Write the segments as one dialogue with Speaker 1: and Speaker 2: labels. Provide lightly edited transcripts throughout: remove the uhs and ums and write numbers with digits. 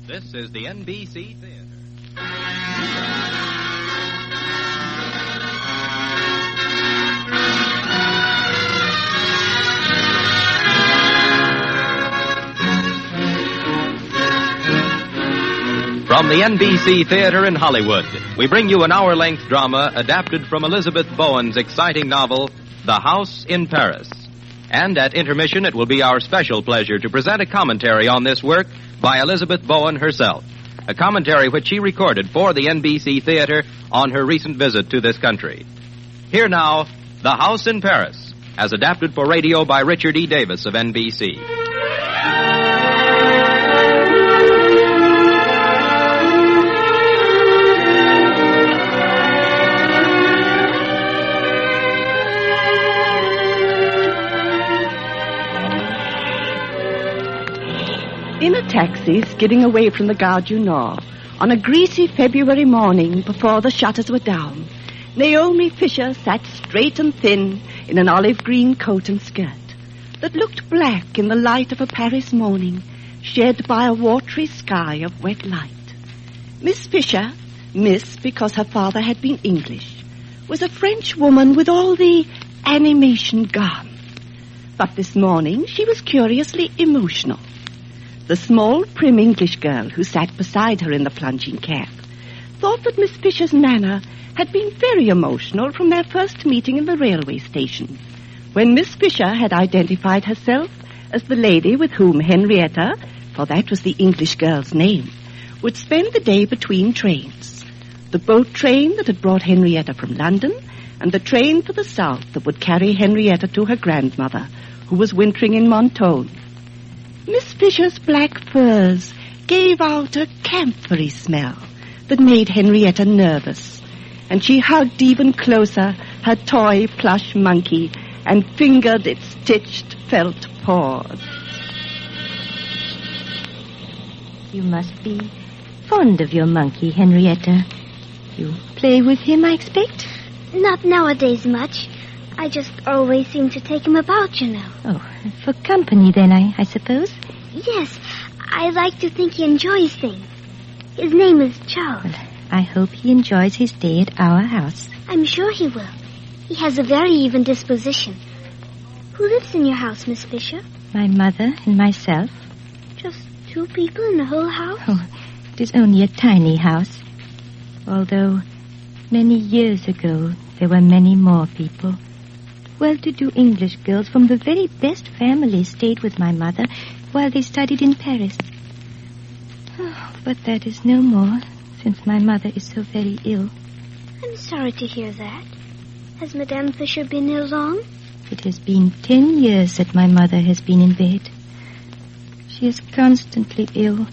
Speaker 1: This is the NBC Theater. From the NBC Theater in Hollywood, we bring you an hour-length drama adapted from Elizabeth Bowen's exciting novel, The House in Paris. And at intermission, it will be our special pleasure to present a commentary on this work by Elizabeth Bowen herself, a commentary which she recorded for the NBC Theater on her recent visit to this country. Here now, The House in Paris, as adapted for radio by Richard E. Davis of NBC.
Speaker 2: In a taxi skidding away from the Gare du Nord on a greasy February morning before the shutters were down, Mme Fisher sat straight and thin in an olive green coat and skirt that looked black in the light of a Paris morning shed by a watery sky of wet light. Miss Fisher, Miss because her father had been English, was a French woman with all the animation gone. But this morning she was curiously emotional. The small, prim English girl who sat beside her in the plunging cab thought that Miss Fisher's manner had been very emotional from their first meeting in the railway station, when Miss Fisher had identified herself as the lady with whom Henrietta, for that was the English girl's name, would spend the day between trains. The boat train that had brought Henrietta from London, and the train for the south that would carry Henrietta to her grandmother, who was wintering in Mentone. Miss Fisher's black furs gave out a camphory smell that made Henrietta nervous, and she hugged even closer her toy plush monkey and fingered its stitched felt paws.
Speaker 3: You must be fond of your monkey, Henrietta. You play with him, I expect?
Speaker 4: Not nowadays much. I just always seem to take him about, you know.
Speaker 3: Oh, for company then, I suppose?
Speaker 4: Yes, I like to think he enjoys things. His name is Charles.
Speaker 3: Well, I hope he enjoys his stay at our house.
Speaker 4: I'm sure he will. He has a very even disposition. Who lives in your house, Miss Fisher?
Speaker 3: My mother and myself.
Speaker 4: Just two people in the whole house?
Speaker 3: Oh, it is only a tiny house. Although many years ago there were many more people. Well-to-do English girls from the very best families stayed with my mother while they studied in Paris. Oh, but that is no more, since my mother is so very ill.
Speaker 4: I'm sorry to hear that. Has Mme Fisher been ill long?
Speaker 3: It has been 10 years that my mother has been in bed. She is constantly ill,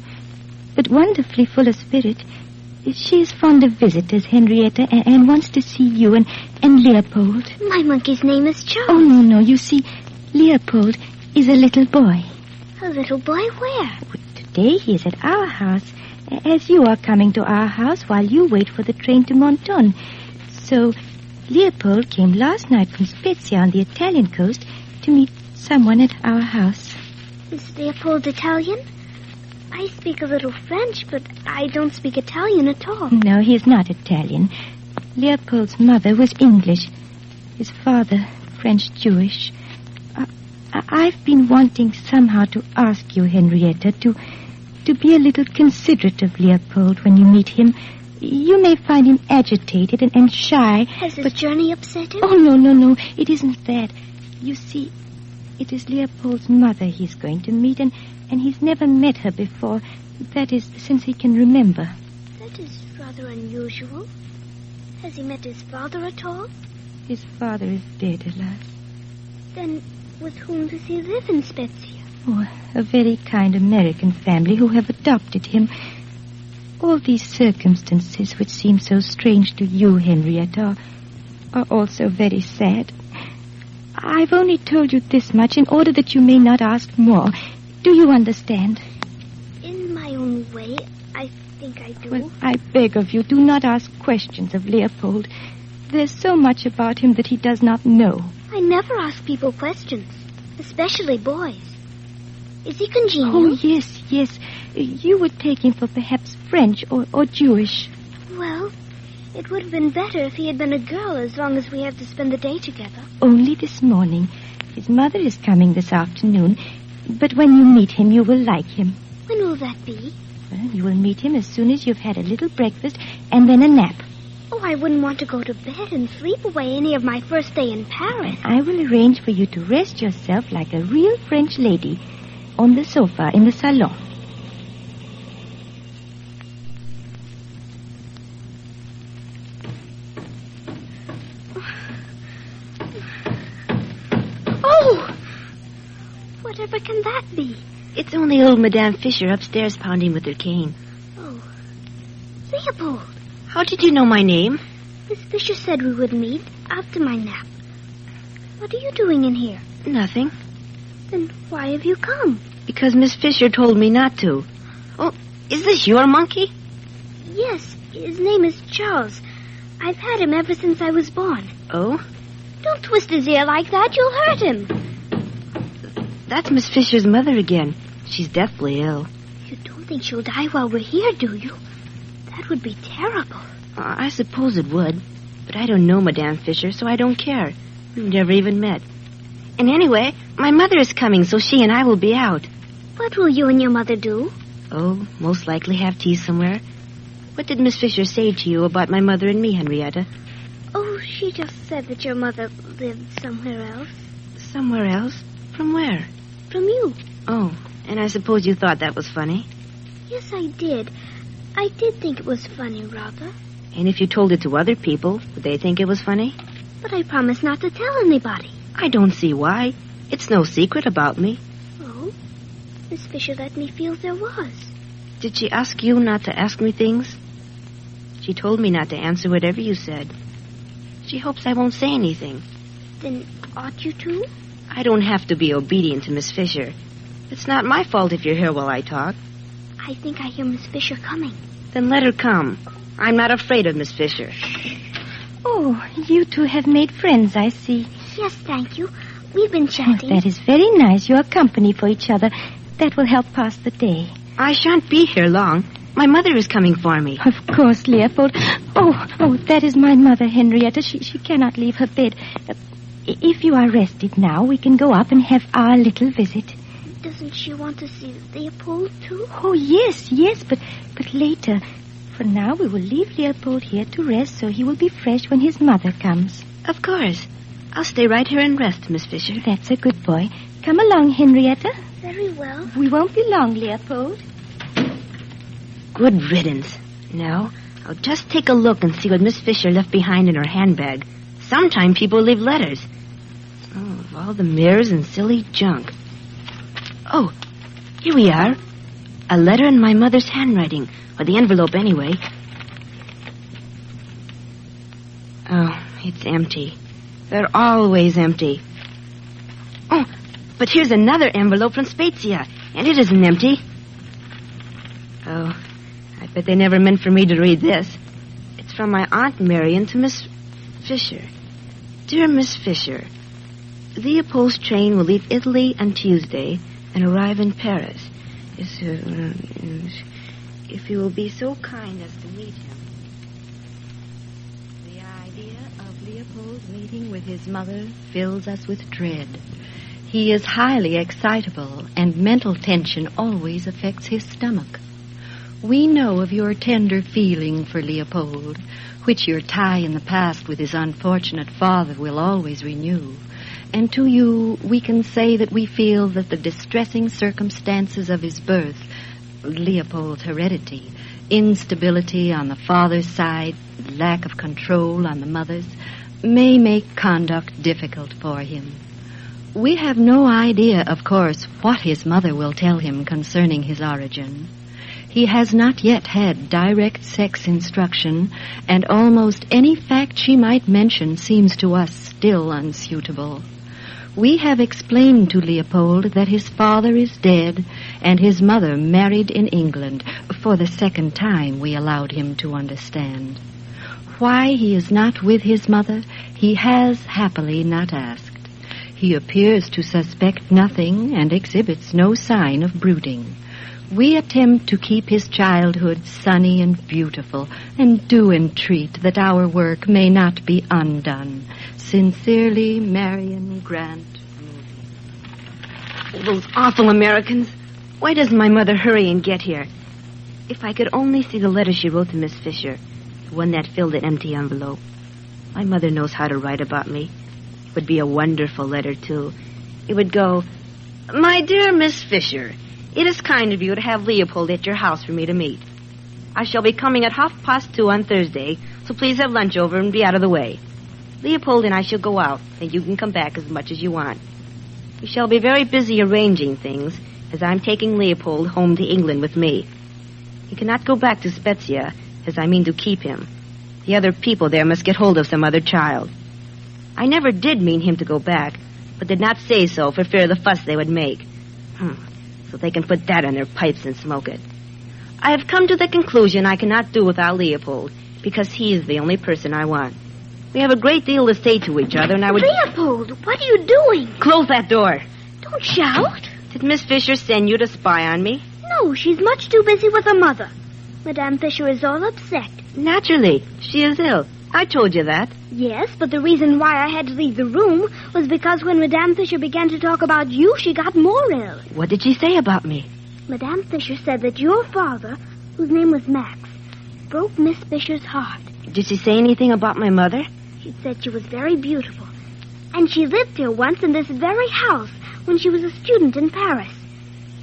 Speaker 3: but wonderfully full of spirit. She is fond of visitors, Henrietta, and wants to see you and Leopold.
Speaker 4: My monkey's name is Charles.
Speaker 3: Oh, no. You see, Leopold is a little boy.
Speaker 4: A little boy where?
Speaker 3: Today he is at our house, as you are coming to our house while you wait for the train to Mentone. So Leopold came last night from Spezia on the Italian coast to meet someone at our house.
Speaker 4: Is Leopold Italian? I speak a little French, but I don't speak Italian at all.
Speaker 3: No, he is not Italian. Leopold's mother was English. His father, French-Jewish. I've been wanting somehow to ask you, Henrietta, to be a little considerate of Leopold when you meet him. You may find him agitated and shy.
Speaker 4: Has his journey upset him?
Speaker 3: Oh, no. It isn't that. You see, it is Leopold's mother he's going to meet, and he's never met her before. That is, since he can remember.
Speaker 4: That is rather unusual. Has he met his father at all?
Speaker 3: His father is dead, alas.
Speaker 4: Then with whom does he live in Spezia?
Speaker 3: Oh, a very kind American family who have adopted him. All these circumstances which seem so strange to you, Henrietta, are also very sad. I've only told you this much in order that you may not ask more. Do you understand?
Speaker 4: In my own way, I think I do.
Speaker 3: Well, I beg of you, do not ask questions of Leopold. There's so much about him that he does not know.
Speaker 4: I never ask people questions, especially boys. Is he congenial?
Speaker 3: Oh, yes. You would take him for perhaps French or Jewish.
Speaker 4: Well, it would have been better if he had been a girl, as long as we have to spend the day together.
Speaker 3: Only this morning. His mother is coming this afternoon. But when you meet him, you will like him.
Speaker 4: When will that be?
Speaker 3: Well, you will meet him as soon as you've had a little breakfast and then a nap.
Speaker 4: Oh, I wouldn't want to go to bed and sleep away any of my first day in Paris.
Speaker 3: I will arrange for you to rest yourself like a real French lady on the sofa in the salon.
Speaker 4: Oh! Whatever can that be?
Speaker 5: It's only old Mme Fisher upstairs pounding with her cane.
Speaker 4: Oh, Leopold.
Speaker 5: How did you know my name?
Speaker 4: Miss Fisher said we would meet after my nap. What are you doing in here?
Speaker 5: Nothing.
Speaker 4: Then why have you come?
Speaker 5: Because Miss Fisher told me not to. Oh, is this your monkey?
Speaker 4: Yes, his name is Charles. I've had him ever since I was born.
Speaker 5: Oh?
Speaker 4: Don't twist his ear like that. You'll hurt him.
Speaker 5: That's Miss Fisher's mother again. She's deathly ill.
Speaker 4: You don't think she'll die while we're here, do you? That would be terrible.
Speaker 5: I suppose it would. But I don't know Mme Fisher, so I don't care. We've never even met. And anyway, my mother is coming, so she and I will be out.
Speaker 4: What will you and your mother do?
Speaker 5: Oh, most likely have tea somewhere. What did Miss Fisher say to you about my mother and me, Henrietta?
Speaker 4: Oh, she just said that your mother lived somewhere else.
Speaker 5: Somewhere else? From where?
Speaker 4: From you.
Speaker 5: Oh, and I suppose you thought that was funny?
Speaker 4: Yes, I did. I did think it was funny, rather.
Speaker 5: And if you told it to other people, would they think it was funny?
Speaker 4: But I promised not to tell anybody.
Speaker 5: I don't see why. It's no secret about me.
Speaker 4: Oh? Miss Fisher let me feel there was.
Speaker 5: Did she ask you not to ask me things? She told me not to answer whatever you said. She hopes I won't say anything.
Speaker 4: Then ought you to?
Speaker 5: I don't have to be obedient to Miss Fisher. It's not my fault if you're here while I talk.
Speaker 4: I think I hear Miss Fisher coming.
Speaker 5: Then let her come. I'm not afraid of Miss Fisher.
Speaker 3: Oh, you two have made friends, I see.
Speaker 4: Yes, thank you. We've been chatting.
Speaker 3: Oh, that is very nice. You are company for each other. That will help pass the day.
Speaker 5: I shan't be here long. My mother is coming for me.
Speaker 3: Of course, Leopold. Oh, that is my mother, Henrietta. She cannot leave her bed. If you are rested now, we can go up and have our little visit.
Speaker 4: Doesn't she want to see Leopold, too?
Speaker 3: Oh, yes, but later. For now, we will leave Leopold here to rest so he will be fresh when his mother comes.
Speaker 5: Of course. I'll stay right here and rest, Miss Fisher.
Speaker 3: That's a good boy. Come along, Henrietta.
Speaker 4: Very well.
Speaker 3: We won't be long, Leopold.
Speaker 5: Good riddance. Now, I'll just take a look and see what Miss Fisher left behind in her handbag. Sometimes people leave letters. Oh, of all the mirrors and silly junk. Oh, here we are. A letter in my mother's handwriting, or the envelope anyway. Oh, it's empty. They're always empty. Oh, but here's another envelope from Spezia, and it isn't empty. Oh, I bet they never meant for me to read this. It's from my Aunt Marion to Miss Fisher. Dear Miss Fisher, Leopold's train will leave Italy on Tuesday and arrive in Paris. If you will be so kind as to meet him.
Speaker 6: The idea of Leopold's meeting with his mother fills us with dread. He is highly excitable, and mental tension always affects his stomach. We know of your tender feeling for Leopold, which your tie in the past with his unfortunate father will always renew. And to you, we can say that we feel that the distressing circumstances of his birth, Leopold's heredity, instability on the father's side, lack of control on the mother's, may make conduct difficult for him. We have no idea, of course, what his mother will tell him concerning his origin. He has not yet had direct sex instruction, and almost any fact she might mention seems to us still unsuitable. We have explained to Leopold that his father is dead and his mother married in England. For the second time, we allowed him to understand. Why he is not with his mother, he has happily not asked. He appears to suspect nothing and exhibits no sign of brooding. We attempt to keep his childhood sunny and beautiful, and do entreat that our work may not be undone. Sincerely, Marion Grant.
Speaker 5: Those awful Americans. Why doesn't my mother hurry and get here? If I could only see the letter she wrote to Miss Fisher, the one that filled an empty envelope. My mother knows how to write about me. It would be a wonderful letter, too. It would go, "My dear Miss Fisher, it is kind of you to have Leopold at your house for me to meet. I shall be coming at 2:30 on Thursday, so please have lunch over and be out of the way. Leopold and I shall go out, and you can come back as much as you want. We shall be very busy arranging things, as I'm taking Leopold home to England with me. He cannot go back to Spezia, as I mean to keep him. The other people there must get hold of some other child. I never did mean him to go back, but did not say so for fear of the fuss they would make. So they can put that on their pipes and smoke it. I have come to the conclusion I cannot do without Leopold, because he is the only person I want. We have a great deal to say to each other, and I would...
Speaker 4: Leopold, what are you doing?
Speaker 5: Close that door.
Speaker 4: Don't shout.
Speaker 5: Did Miss Fisher send you to spy on me?
Speaker 4: No, she's much too busy with her mother. Madame Fisher is all upset.
Speaker 5: Naturally. She is ill. I told you that.
Speaker 4: Yes, but the reason why I had to leave the room was because when Madame Fisher began to talk about you, she got more ill.
Speaker 5: What did she say about me?
Speaker 4: Madame Fisher said that your father, whose name was Max, broke Miss Fisher's heart.
Speaker 5: Did she say anything about my mother?
Speaker 4: She said she was very beautiful. And she lived here once in this very house when she was a student in Paris.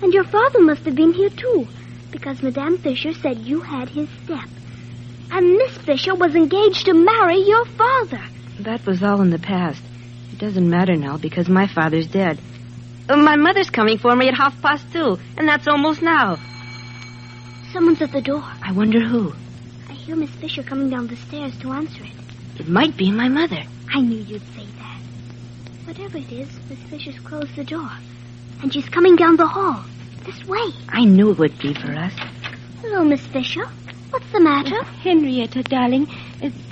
Speaker 4: And your father must have been here, too, because Madame Fisher said you had his step. And Miss Fisher was engaged to marry your father.
Speaker 5: That was all in the past. It doesn't matter now because my father's dead. My mother's coming for me at 2:30, and that's almost now.
Speaker 4: Someone's at the door.
Speaker 5: I wonder who.
Speaker 4: I hear Miss Fisher coming down the stairs to answer it.
Speaker 5: It might be my mother.
Speaker 4: I knew you'd say that. Whatever it is, Miss Fisher's closed the door. And she's coming down the hall. This way.
Speaker 5: I knew it would be for us.
Speaker 4: Hello, Miss Fisher. What's the matter?
Speaker 3: Henrietta, darling,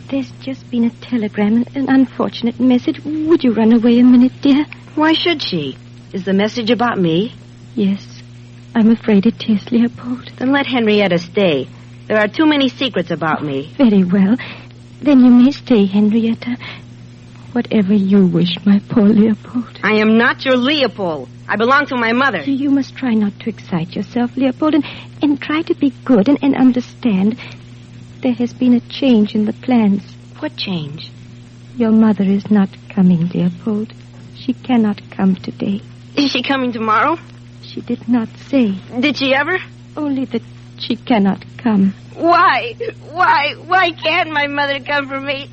Speaker 3: there's just been a telegram, an unfortunate message. Would you run away a minute, dear?
Speaker 5: Why should she? Is the message about me?
Speaker 3: Yes, I'm afraid it is, Leopold.
Speaker 5: Then let Henrietta stay. There are too many secrets about me.
Speaker 3: Very well. Then you may stay, Henrietta. Whatever you wish, my poor Leopold.
Speaker 5: I am not your Leopold. I belong to my mother.
Speaker 3: You must try not to excite yourself, Leopold, and try to be good and understand. There has been a change in the plans.
Speaker 5: What change?
Speaker 3: Your mother is not coming, Leopold. She cannot come today.
Speaker 5: Is she coming tomorrow?
Speaker 3: She did not say.
Speaker 5: Did she ever?
Speaker 3: Only that she cannot come.
Speaker 5: Why? Why can't my mother come for me?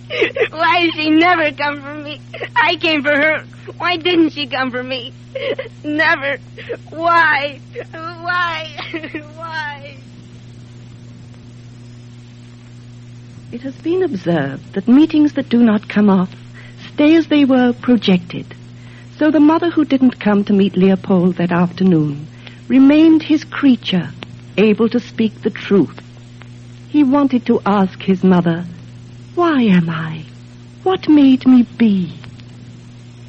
Speaker 5: Why has she never come for me? I came for her. Why didn't she come for me? Never. Why? Why?
Speaker 2: It has been observed that meetings that do not come off stay as they were projected. So the mother who didn't come to meet Leopold that afternoon remained his creature, able to speak the truth. He wanted to ask his mother, "Why am I? What made me be?"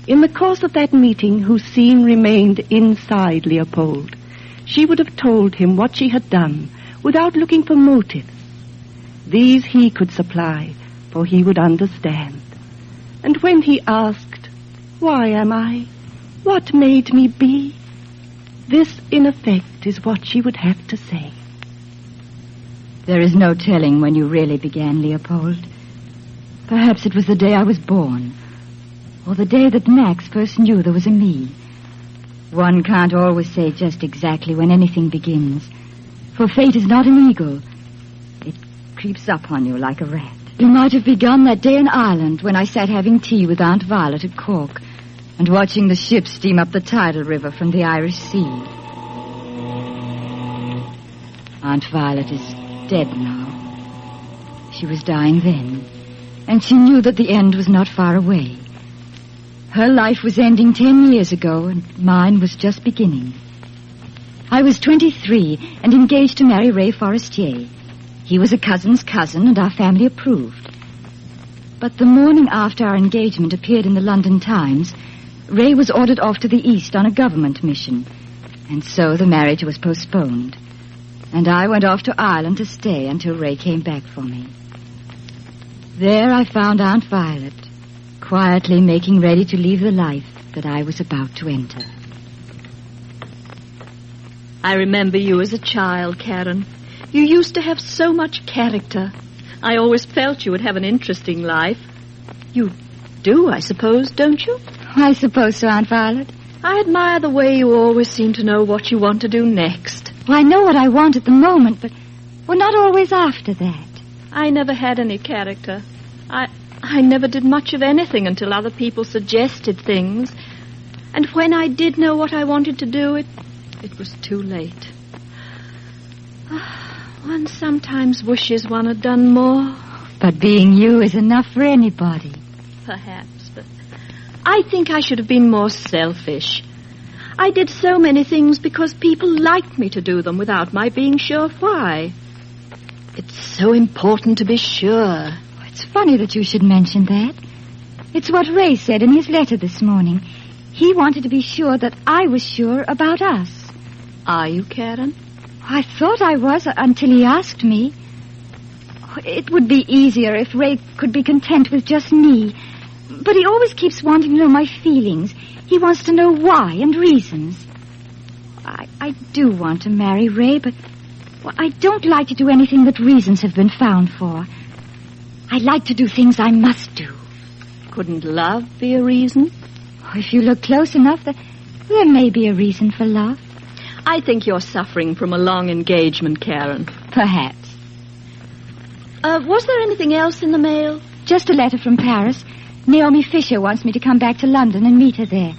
Speaker 2: In the course of that meeting, whose scene remained inside Leopold, she would have told him what she had done without looking for motives. These he could supply, for he would understand. And when he asked, "Why am I? What made me be?" this, in effect, is what she would have to say.
Speaker 7: There is no telling when you really began, Leopold. Perhaps it was the day I was born, or the day that Max first knew there was a me. One can't always say just exactly when anything begins, for fate is not an eagle. It creeps up on you like a rat. You might have begun that day in Ireland when I sat having tea with Aunt Violet at Cork and watching the ships steam up the tidal river from the Irish Sea. Aunt Violet is dead now. She was dying then, and she knew that the end was not far away. Her life was ending 10 years ago, and mine was just beginning. I was 23 and engaged to marry Ray Forestier. He was a cousin's cousin, and our family approved. But the morning after our engagement appeared in the London Times, Ray was ordered off to the East on a government mission, and so the marriage was postponed. and I went off to Ireland to stay until Ray came back for me. There I found Aunt Violet, quietly making ready to leave the life that I was about to enter.
Speaker 6: I remember you as a child, Karen. You used to have so much character. I always felt you would have an interesting life. You do, I suppose, don't you?
Speaker 7: I suppose so, Aunt Violet.
Speaker 6: I admire the way you always seem to know what you want to do next.
Speaker 7: Well, I know what I want at the moment, but we're not always after that.
Speaker 6: I never had any character. I never did much of anything until other people suggested things. And when I did know what I wanted to do, it was too late. One sometimes wishes one had done more.
Speaker 7: But being you is enough for anybody.
Speaker 6: Perhaps, but I think I should have been more selfish. I did so many things because people liked me to do them without my being sure why. It's so important to be sure.
Speaker 7: It's funny that you should mention that. It's what Ray said in his letter this morning. He wanted to be sure that I was sure about us.
Speaker 6: Are you, Karen?
Speaker 7: I thought I was until he asked me. It would be easier if Ray could be content with just me. But he always keeps wanting to know my feelings. He wants to know why and reasons. I do want to marry Ray, but I don't like to do anything that reasons have been found for. I like to do things I must do.
Speaker 6: Couldn't love be a reason?
Speaker 7: If you look close enough, there may be a reason for love.
Speaker 6: I think you're suffering from a long engagement, Karen.
Speaker 7: Perhaps.
Speaker 6: Was there anything else in the mail?
Speaker 7: Just a letter from Paris. Mme Fisher wants me to come back to London and meet her there.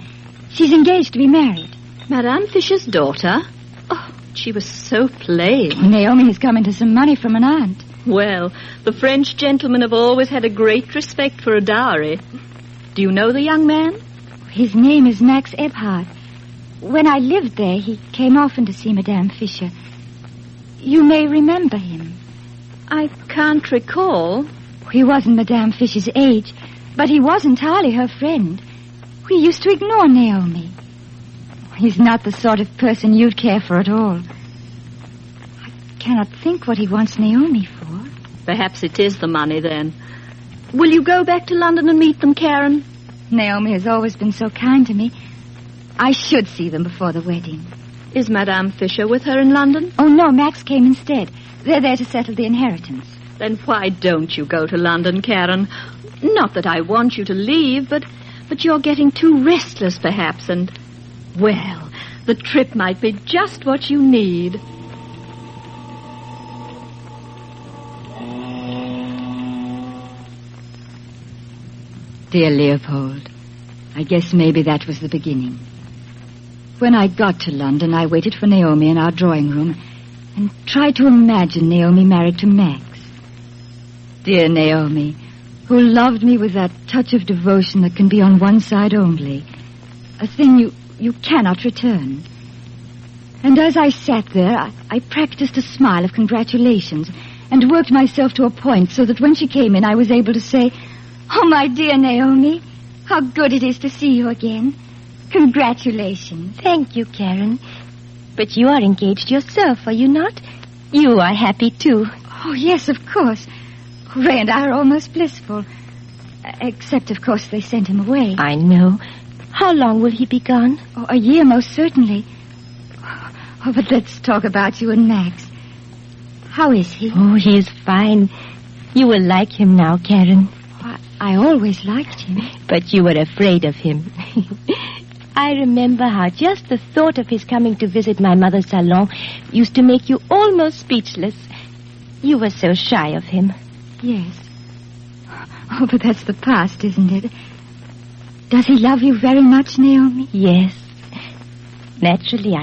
Speaker 7: She's engaged to be married.
Speaker 6: Mme Fisher's daughter? Oh, she was so plain.
Speaker 7: Naomi has come into some money from an aunt.
Speaker 6: Well, the French gentlemen have always had a great respect for a dowry. Do you know the young man?
Speaker 7: His name is Max Ebhardt. When I lived there, he came often to see Mme Fisher. You may remember him.
Speaker 6: I can't recall.
Speaker 7: He wasn't Mme Fisher's age, but he was entirely her friend. We used to ignore Naomi. He's not the sort of person you'd care for at all. I cannot think what he wants Naomi for.
Speaker 6: Perhaps it is the money, then. Will you go back to London and meet them, Karen?
Speaker 7: Naomi has always been so kind to me. I should see them before the wedding.
Speaker 6: Is Mme Fisher with her in London?
Speaker 7: Oh, no, Max came instead. They're there to settle the inheritance.
Speaker 6: Then why don't you go to London, Karen? Not that I want you to leave, but you're getting too restless, perhaps, and, well, the trip might be just what you need.
Speaker 7: Dear Leopold, I guess maybe that was the beginning. When I got to London, I waited for Naomi in our drawing room and tried to imagine Naomi married to Max. Dear Naomi, who loved me with that touch of devotion that can be on one side only, a thing you cannot return. And as I sat there, I practiced a smile of congratulations and worked myself to a point so that when she came in, I was able to say, "Oh, my dear Naomi, how good it is to see you again. Congratulations."
Speaker 3: Thank you, Karen. But you are engaged yourself, are you not? You are happy, too.
Speaker 7: Oh, yes, of course. Ray and I are almost blissful. Except, of course, they sent him away.
Speaker 3: I know. How long will he be gone?
Speaker 7: Oh, a year, most certainly. Oh, but let's talk about you and Max. How is he?
Speaker 3: Oh, he is fine. You will like him now, Karen.
Speaker 7: I always liked him.
Speaker 3: But you were afraid of him. I remember how just the thought of his coming to visit my mother's salon used to make you almost speechless. You were so shy of him.
Speaker 7: Yes. Oh, but that's the past, isn't it? Does he love you very much, Naomi?
Speaker 3: Yes. Naturally,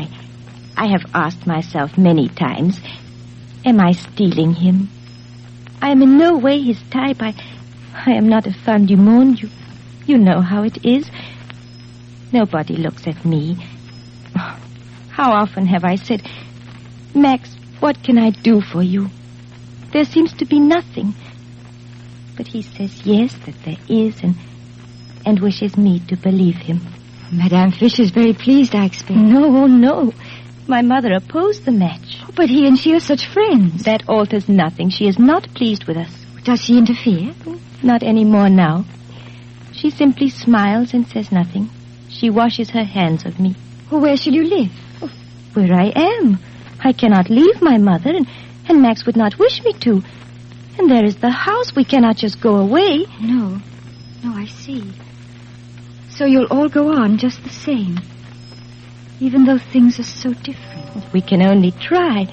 Speaker 3: I have asked myself many times, am I stealing him? I am in no way his type. I am not a femme du monde. You know how it is. Nobody looks at me. How often have I said, Max, what can I do for you? There seems to be nothing. But he says yes, that there is, and wishes me to believe him.
Speaker 7: Mme Fisher's very pleased, I expect.
Speaker 3: No. My mother opposed the match.
Speaker 7: But he and she are such friends.
Speaker 3: That alters nothing. She is not pleased with us.
Speaker 7: Does she interfere?
Speaker 3: Not any more now. She simply smiles and says nothing. She washes her hands of me.
Speaker 7: Well, where shall you live?
Speaker 3: Where I am. I cannot leave my mother, and Max would not wish me to. And there is the house. We cannot just go away.
Speaker 7: No, I see. So you'll all go on just the same, even though things are so different.
Speaker 3: We can only try.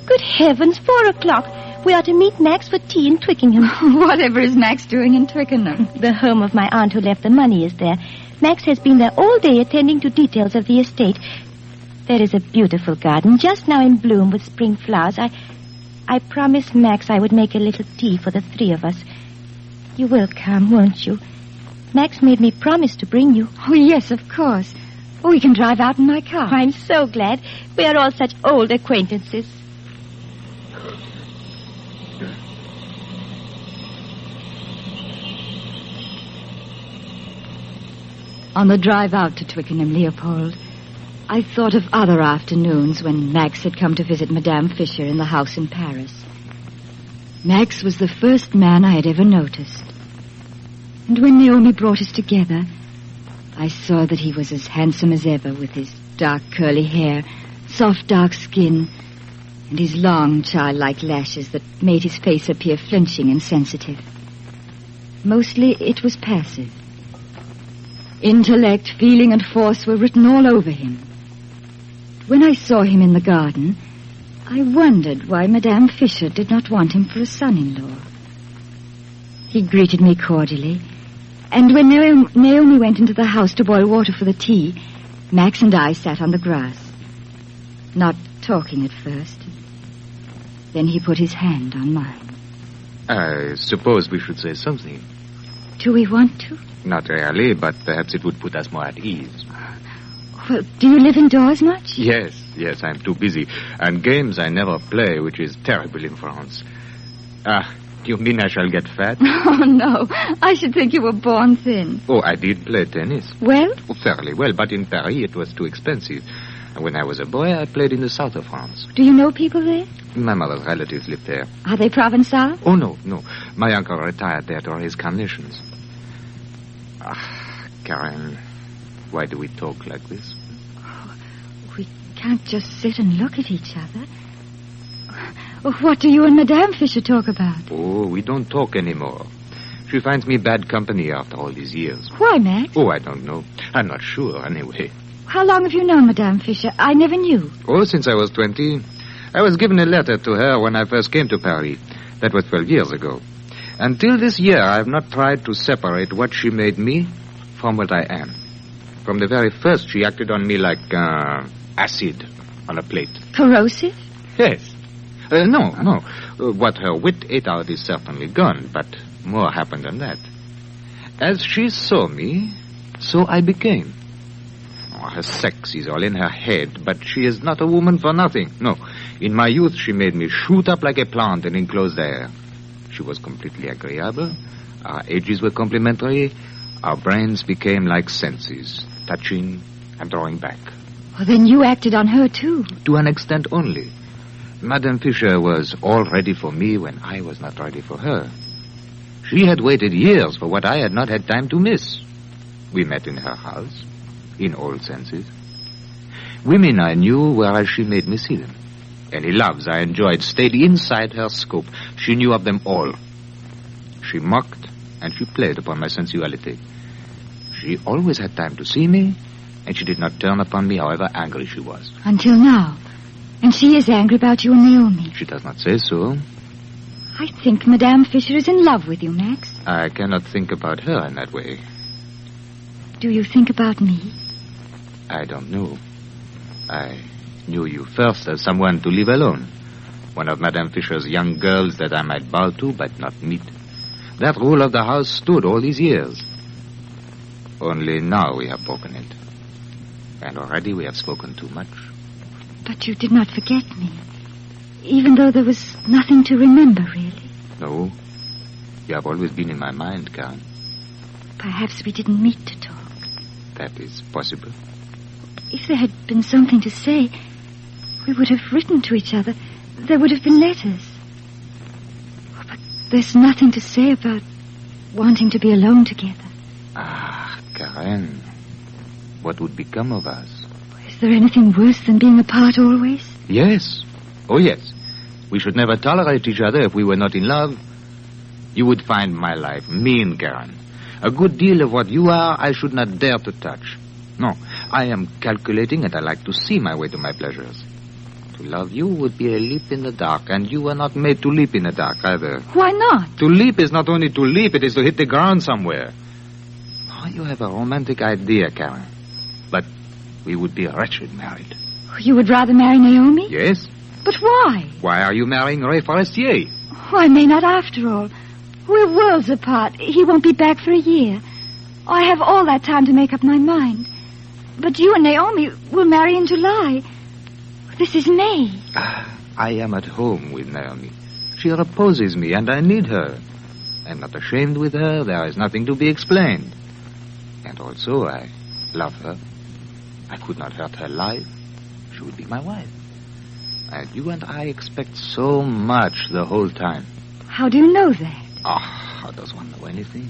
Speaker 3: Good heavens, 4 o'clock. We are to meet Max for tea in Twickenham.
Speaker 7: Whatever is Max doing in Twickenham?
Speaker 3: The home of my aunt who left the money is there. Max has been there all day attending to details of the estate. There is a beautiful garden just now in bloom with spring flowers. I promised Max I would make a little tea for the 3 of us. You will come, won't you? Max made me promise to bring you.
Speaker 7: Oh, yes, of course. Oh, we can drive out in my car.
Speaker 3: I'm so glad. We are all such old acquaintances.
Speaker 7: On the drive out to Twickenham, Leopold, I thought of other afternoons when Max had come to visit Mme Fisher in the house in Paris. Max was the first man I had ever noticed. And when Naomi brought us together, I saw that he was as handsome as ever with his dark curly hair, soft dark skin, and his long childlike lashes that made his face appear flinching and sensitive. Mostly it was passive. Intellect, feeling, and force were written all over him. When I saw him in the garden, I wondered why Mme Fisher did not want him for a son-in-law. He greeted me cordially, and when Naomi went into the house to boil water for the tea, Max and I sat on the grass, not talking at first. Then he put his hand on mine.
Speaker 8: I suppose we should say something.
Speaker 7: Do we want to?
Speaker 8: Not really, but perhaps it would put us more at ease.
Speaker 7: Well, do you live indoors much?
Speaker 8: Yes, I'm too busy. And games I never play, which is terrible in France. You mean I shall get fat?
Speaker 7: Oh, no. I should think you were born thin.
Speaker 8: Oh, I did play tennis.
Speaker 7: Well?
Speaker 8: Oh, fairly well, but in Paris it was too expensive. And when I was a boy, I played in the south of France.
Speaker 7: Do you know people there?
Speaker 8: My mother's relatives lived there.
Speaker 7: Are they Provençal?
Speaker 8: Oh, no. My uncle retired there to raise carnations. Karen, why do we talk like this?
Speaker 7: Oh, we can't just sit and look at each other. What do you and Mme Fisher talk about?
Speaker 8: Oh, we don't talk anymore. She finds me bad company after all these years.
Speaker 7: Why, Max?
Speaker 8: Oh, I don't know. I'm not sure, anyway.
Speaker 7: How long have you known Mme Fisher? I never knew.
Speaker 8: Oh, since I was 20. I was given a letter to her when I first came to Paris. That was 12 years ago. Until this year, I have not tried to separate what she made me from what I am. From the very first, she acted on me like acid on a plate.
Speaker 7: Corrosive?
Speaker 8: Yes. No. What her wit ate out is certainly gone, but more happened than that. As she saw me, so I became. Oh, her sex is all in her head, but she is not a woman for nothing. No. In my youth, she made me shoot up like a plant in enclosed air. She was completely agreeable. Our ages were complementary. Our brains became like senses, touching and drawing back.
Speaker 7: Well, then you acted on her, too.
Speaker 8: To an extent only. Mme Fisher was all ready for me when I was not ready for her. She had waited years for what I had not had time to miss. We met in her house, in all senses. Women I knew whereas she made me see them. Any loves I enjoyed stayed inside her scope. She knew of them all. She mocked and she played upon my sensuality. She always had time to see me, and she did not turn upon me however angry she was.
Speaker 7: Until now. And she is angry about you and Naomi.
Speaker 8: She does not say so.
Speaker 7: I think Mme Fisher is in love with you, Max.
Speaker 8: I cannot think about her in that way.
Speaker 7: Do you think about me?
Speaker 8: I don't know. I knew you first as someone to leave alone. One of Mme Fisher's young girls that I might bow to but not meet. That rule of the house stood all these years. Only now we have broken it. And already we have spoken too much.
Speaker 7: But you did not forget me. Even though there was nothing to remember, really.
Speaker 8: No. You have always been in my mind, Karen.
Speaker 7: Perhaps we didn't meet to talk.
Speaker 8: That is possible.
Speaker 7: If there had been something to say, We would have written to each other. There would have been letters. Oh, but there's nothing to say about wanting to be alone together.
Speaker 8: Ah, Karen. What would become of us?
Speaker 7: Is there anything worse than being apart always?
Speaker 8: Yes. Oh, yes. We should never tolerate each other if we were not in love. You would find my life mean, Karen. A good deal of what you are, I should not dare to touch. No, I am calculating and I like to see my way to my pleasures. To love you would be a leap in the dark, and you are not made to leap in the dark either.
Speaker 7: Why not?
Speaker 8: To leap is not only to leap, it is to hit the ground somewhere. Oh, you have a romantic idea, Karen. But we would be wretched married.
Speaker 7: You would rather marry Naomi?
Speaker 8: Yes.
Speaker 7: But why?
Speaker 8: Why are you marrying Ray Forestier?
Speaker 7: Oh, I may not after all. We're worlds apart. He won't be back for a year. Oh, I have all that time to make up my mind. But you and Naomi will marry in July. This is May.
Speaker 8: I am at home with Naomi. She reposes me, and I need her. I'm not ashamed with her. There is nothing to be explained. And also, I love her. I could not hurt her life. She would be my wife. And you and I expect so much the whole time.
Speaker 7: How do you know that?
Speaker 8: How does one know anything?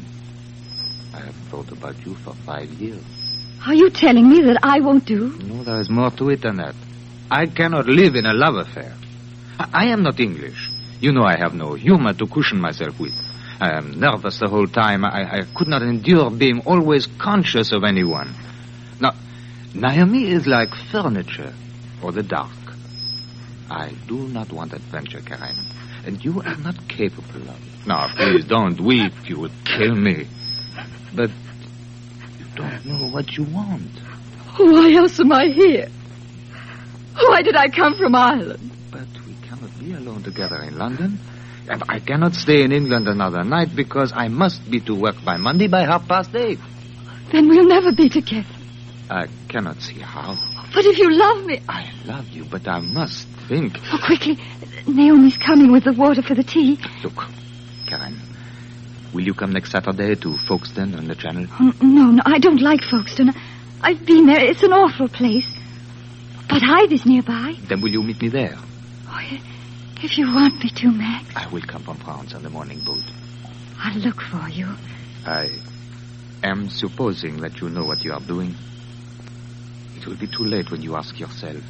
Speaker 8: I have thought about you for 5 years.
Speaker 7: Are you telling me that I won't do?
Speaker 8: No, there is more to it than that. I cannot live in a love affair. I am not English. You know I have no humor to cushion myself with. I am nervous the whole time. I could not endure being always conscious of anyone. Now, Naomi is like furniture or the dark. I do not want adventure, Karen. And you are not capable of it. Now, please don't weep. You would kill me. But you don't know what you want.
Speaker 7: Why else am I here? Why did I come from Ireland?
Speaker 8: But we cannot be alone together in London. And I cannot stay in England another night because I must be to work by Monday by 8:30.
Speaker 7: Then we'll never be together.
Speaker 8: I cannot see how.
Speaker 7: But if you love me...
Speaker 8: I love you, but I must think.
Speaker 7: Oh, quickly. Naomi's coming with the water for the tea.
Speaker 8: Look, Karen, will you come next Saturday to Folkestone on the Channel?
Speaker 7: Oh, no, I don't like Folkestone. I've been there. It's an awful place. But Hythe is nearby.
Speaker 8: Then will you meet me there?
Speaker 7: Oh, if you want me to, Max.
Speaker 8: I will come from France on the morning boat.
Speaker 7: I'll look for you.
Speaker 8: I am supposing that you know what you are doing. It will be too late when you ask yourself,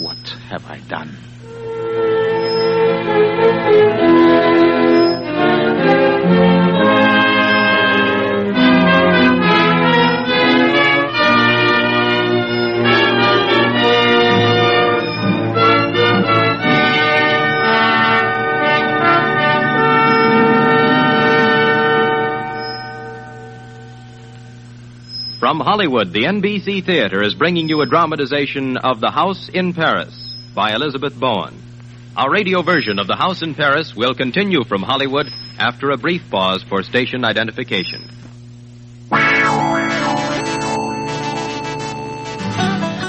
Speaker 8: what have I done?
Speaker 1: From Hollywood, the NBC Theater is bringing you a dramatization of The House in Paris by Elizabeth Bowen. Our radio version of The House in Paris will continue from Hollywood after a brief pause for station identification.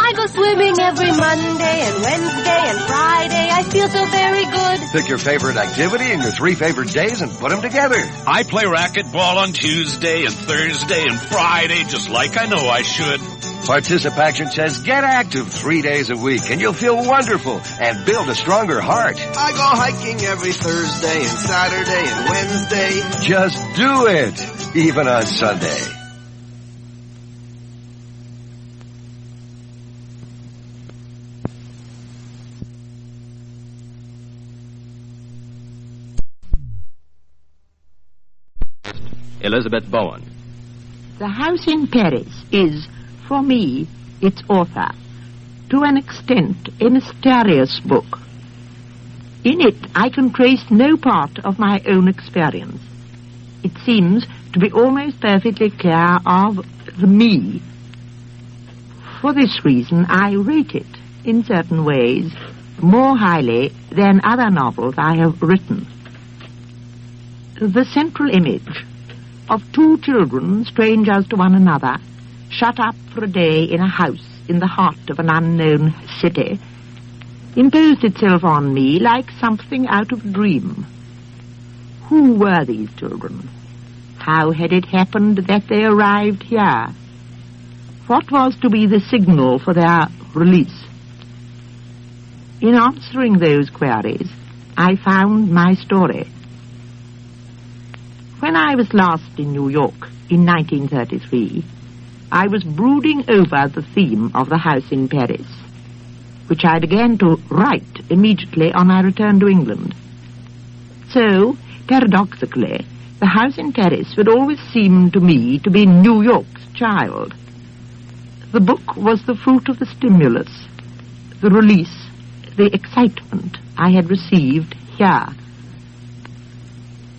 Speaker 9: I go swimming every Monday and Wednesday and Friday. I feel so very good.
Speaker 10: Pick your favorite activity and your 3 favorite days and put them together.
Speaker 11: I play racquetball on Tuesday and Thursday and Friday, just like I know I should.
Speaker 10: Participation says get active 3 days a week and you'll feel wonderful and build a stronger heart.
Speaker 12: I go hiking every Thursday and Saturday and Wednesday.
Speaker 10: Just do it, even on Sunday.
Speaker 1: Elizabeth Bowen.
Speaker 13: The House in Paris is, for me, its author, to an extent, a mysterious book. In it, I can trace no part of my own experience. It seems to be almost perfectly clear of the me. For this reason, I rate it, in certain ways, more highly than other novels I have written. The central image of 2 children, strangers to one another, shut up for a day in a house in the heart of an unknown city, imposed itself on me like something out of a dream. Who were these children? How had it happened that they arrived here? What was to be the signal for their release? In answering those queries, I found my story. When I was last in New York in 1933, I was brooding over the theme of the house in Paris, which I began to write immediately on my return to England. So, paradoxically, the house in Paris would always seem to me to be New York's child. The book was the fruit of the stimulus, the release, the excitement I had received here.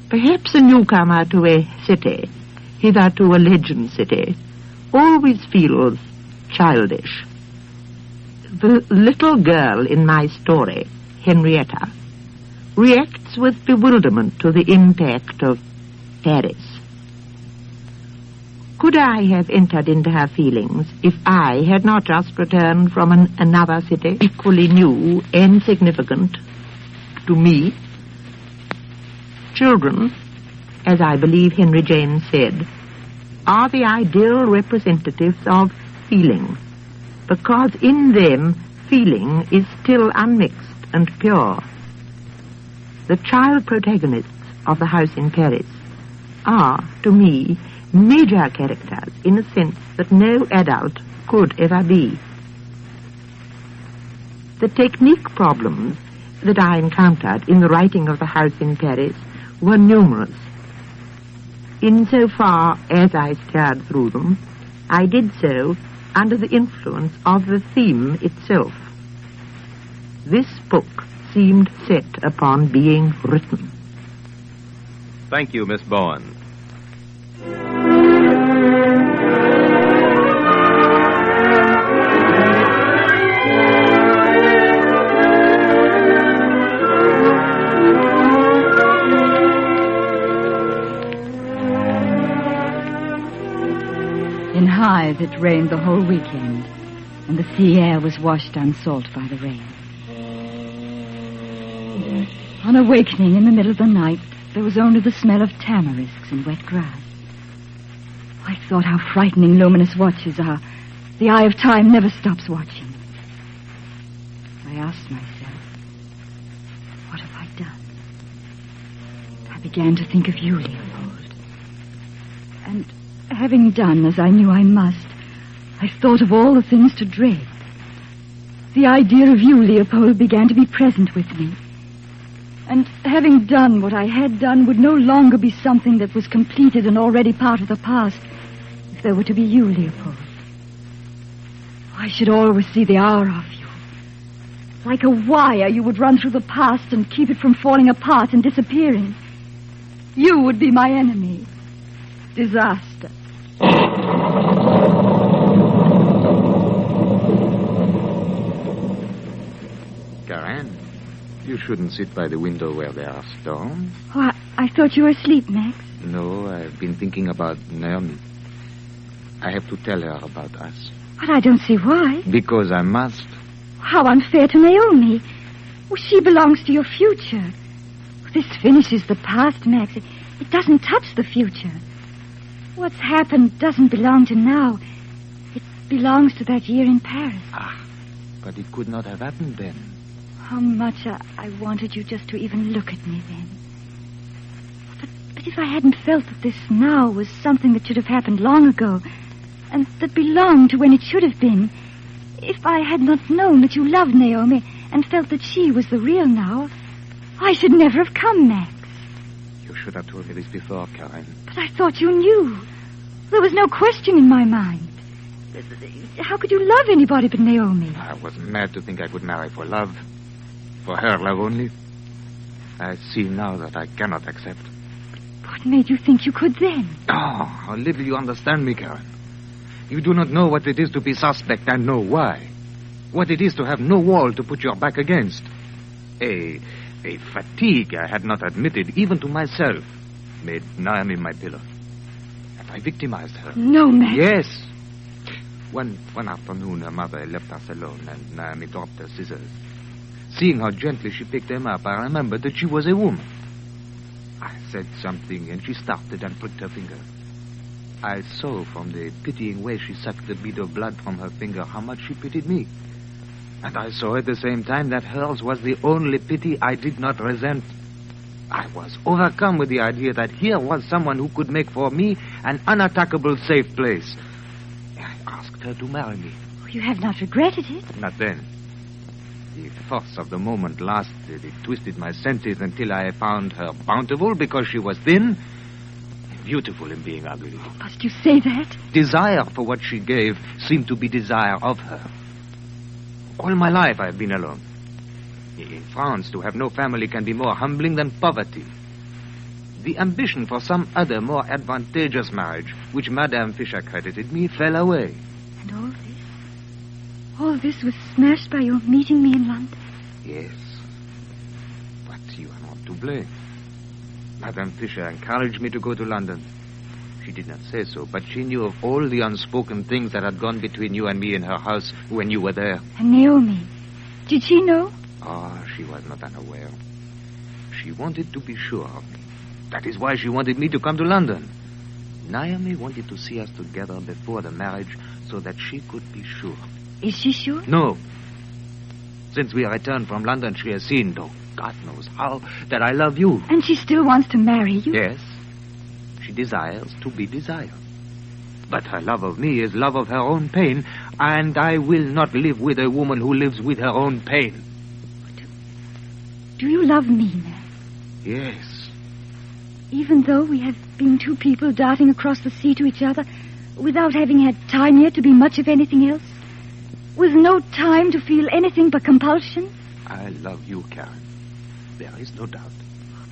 Speaker 13: Perhaps a newcomer to a city, hitherto a legend city, always feels childish. The little girl in my story, Henrietta, reacts with bewilderment to the impact of Paris. Could I have entered into her feelings if I had not just returned from another city, equally new and significant to me? Children, as I believe Henry James said, are the ideal representatives of feeling, because in them feeling is still unmixed and pure. The child protagonists of the house in Paris are, to me, major characters in a sense that no adult could ever be. The technique problems that I encountered in the writing of the house in Paris were numerous. Insofar as I steered through them, I did so under the influence of the theme itself. This book seemed set upon being written.
Speaker 1: Thank you, Miss Bowen.
Speaker 7: In Hythe it rained the whole weekend, and the sea air was washed unsalt by the rain. On awakening in the middle of the night, there was only the smell of tamarisks and wet grass. I thought how frightening luminous watches are. The eye of time never stops watching. I asked myself, what have I done? I began to think of you, Leopold. And having done as I knew I must, I thought of all the things to dread. The idea of you, Leopold, began to be present with me. And having done what I had done would no longer be something that was completed and already part of the past, if there were to be you, Leopold. I should always see the hour of you. Like a wire, you would run through the past and keep it from falling apart and disappearing. You would be my enemy. Disaster.
Speaker 8: Karen, you shouldn't sit by the window where there are storms.
Speaker 7: Oh, I thought you were asleep, Max.
Speaker 8: No, I've been thinking about Naomi. I have to tell her about us.
Speaker 7: But I don't see why.
Speaker 8: Because I must.
Speaker 7: How unfair to Naomi. Well, she belongs to your future. This finishes the past, Max. It doesn't touch the future. What's happened doesn't belong to now. It belongs to that year in Paris.
Speaker 8: Ah, but it could not have happened then.
Speaker 7: How much I wanted you just to even look at me then. But if I hadn't felt that this now was something that should have happened long ago, and that belonged to when it should have been, if I had not known that you loved Naomi and felt that she was the real now, I should never have come, Max.
Speaker 8: You should have told me this before, Karen.
Speaker 7: But I thought you knew. There was no question in my mind. How could you love anybody but Naomi?
Speaker 8: I was mad to think I could marry for love. For her love only. I see now that I cannot accept.
Speaker 7: What made you think you could then?
Speaker 8: Oh, how little you understand me, Karen. You do not know what it is to be suspect and know why. What it is to have no wall to put your back against. A fatigue I had not admitted, even to myself, made Naomi my pillow. And I victimized her.
Speaker 7: No, Max.
Speaker 8: Yes. One afternoon, her mother left us alone, and Naomi dropped her scissors. Seeing how gently she picked them up, I remembered that she was a woman. I said something, and she started and pricked her finger. I saw from the pitying way she sucked the bead of blood from her finger how much she pitied me. And I saw at the same time that hers was the only pity I did not resent. I was overcome with the idea that here was someone who could make for me an unattackable safe place. I asked her to marry me.
Speaker 7: You have not regretted it?
Speaker 8: Not then. The force of the moment lasted. It twisted my senses until I found her bountiful because she was thin and beautiful in being ugly.
Speaker 7: Must you say that?
Speaker 8: Desire for what she gave seemed to be desire of her. All my life I have been alone. In France, to have no family can be more humbling than poverty. The ambition for some other, more advantageous marriage, which Mme Fisher credited me, fell away.
Speaker 7: And all this was smashed by your meeting me in London?
Speaker 8: Yes. But you are not to blame. Mme Fisher encouraged me to go to London. She did not say so, but she knew of all the unspoken things that had gone between you and me in her house when you were there.
Speaker 7: And Naomi, did she know?
Speaker 8: Oh, she was not unaware. She wanted to be sure of me. That is why she wanted me to come to London. Naomi wanted to see us together before the marriage so that she could be sure.
Speaker 7: Is she sure?
Speaker 8: No. Since we returned from London, she has seen, though God knows how, that I love you.
Speaker 7: And she still wants to marry you?
Speaker 8: Yes. She desires to be desired. But her love of me is love of her own pain, and I will not live with a woman who lives with her own pain.
Speaker 7: Do you love me, Max?
Speaker 8: Yes.
Speaker 7: Even though we have been two people darting across the sea to each other without having had time yet to be much of anything else? With no time to feel anything but compulsion?
Speaker 8: I love you, Karen. There is no doubt.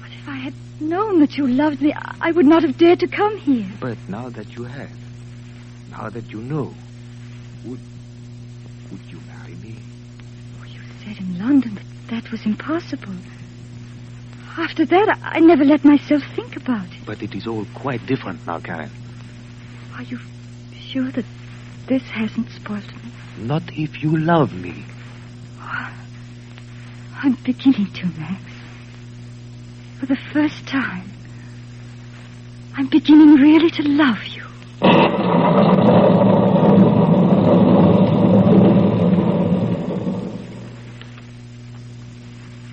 Speaker 7: But if I had known that you loved me, I would not have dared to come here.
Speaker 8: But now that you have, now that you know, would you marry me?
Speaker 7: Oh, you said in London that was impossible. After that, I never let myself think about it.
Speaker 8: But it is all quite different now, Karen.
Speaker 7: Are you sure that this hasn't spoiled me?
Speaker 8: Not if you love me.
Speaker 7: Oh, I'm beginning to, Max. For the first time, I'm beginning really to love you.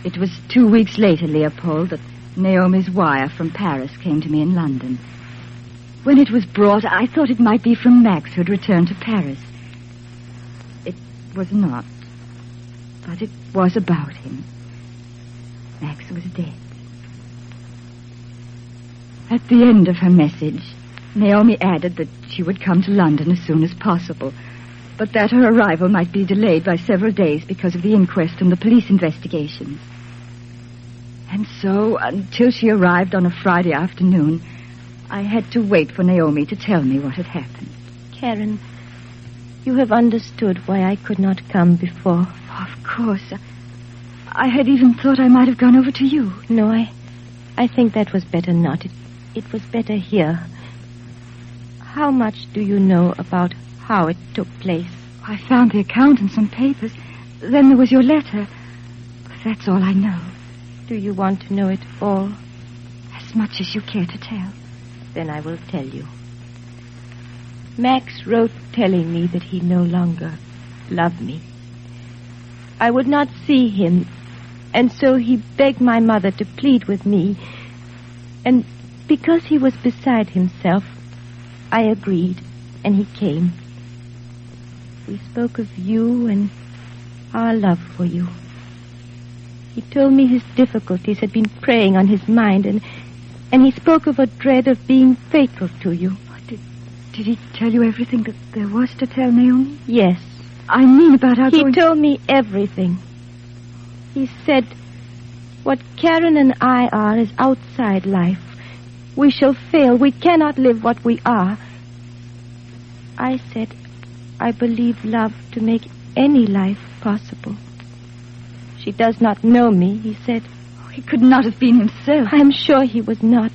Speaker 7: It was 2 weeks later, Leopold, that Naomi's wire from Paris came to me in London. When it was brought, I thought it might be from Max, who had returned to Paris. It was not, but it was about him. Max was dead. At the end of her message, Naomi added that she would come to London as soon as possible, but that her arrival might be delayed by several days because of the inquest and the police investigations. And so, until she arrived on a Friday afternoon, I had to wait for Naomi to tell me what had happened.
Speaker 3: Karen, you have understood why I could not come before.
Speaker 7: Of course. I had even thought I might have gone over to you.
Speaker 3: No, I think that was better not. It was better here. How much do you know about how it took place?
Speaker 7: I found the account and some papers. Then there was your letter. That's all I know.
Speaker 3: Do you want to know it all?
Speaker 7: As much as you care to tell.
Speaker 3: Then I will tell you. Max wrote telling me that he no longer loved me. I would not see him, and so he begged my mother to plead with me. And because he was beside himself, I agreed, and he came. We spoke of you and our love for you. He told me his difficulties had been preying on his mind, and he spoke of a dread of being fatal to you.
Speaker 7: Did he tell you everything that there was to tell, Naomi?
Speaker 3: Yes.
Speaker 7: I mean about how
Speaker 3: He told me everything. He said, what Karen and I are is outside life. We shall fail. We cannot live what we are. I said, I believe love to make any life possible. She does not know me, he said.
Speaker 7: He could not have been himself.
Speaker 3: I'm sure he was not.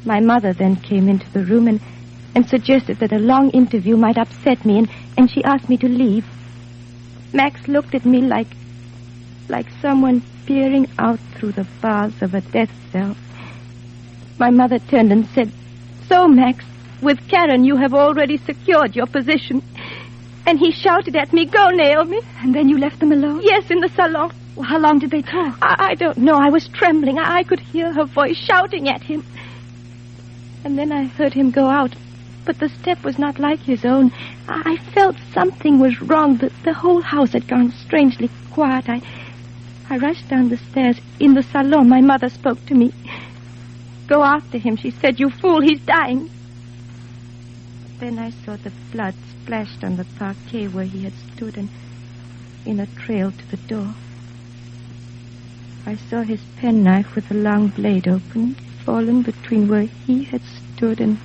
Speaker 3: My mother then came into the room and suggested that a long interview might upset me, and she asked me to leave. Max looked at me like someone peering out through the bars of a death cell. My mother turned and said, so, Max, with Karen you have already secured your position. And he shouted at me, "Go, Naomi."
Speaker 7: And then you left them alone?
Speaker 3: Yes, in the salon.
Speaker 7: Well, how long did they talk?
Speaker 3: I don't know. I was trembling. I could hear her voice shouting at him. And then I heard him go out. But the step was not like his own. I felt something was wrong. The whole house had gone strangely quiet. I rushed down the stairs. In the salon, my mother spoke to me. "Go after him," she said. "You fool, he's dying." Then I saw the blood splashed on the parquet where he had stood and in a trail to the door. I saw his penknife with the long blade open, fallen between where he had stood and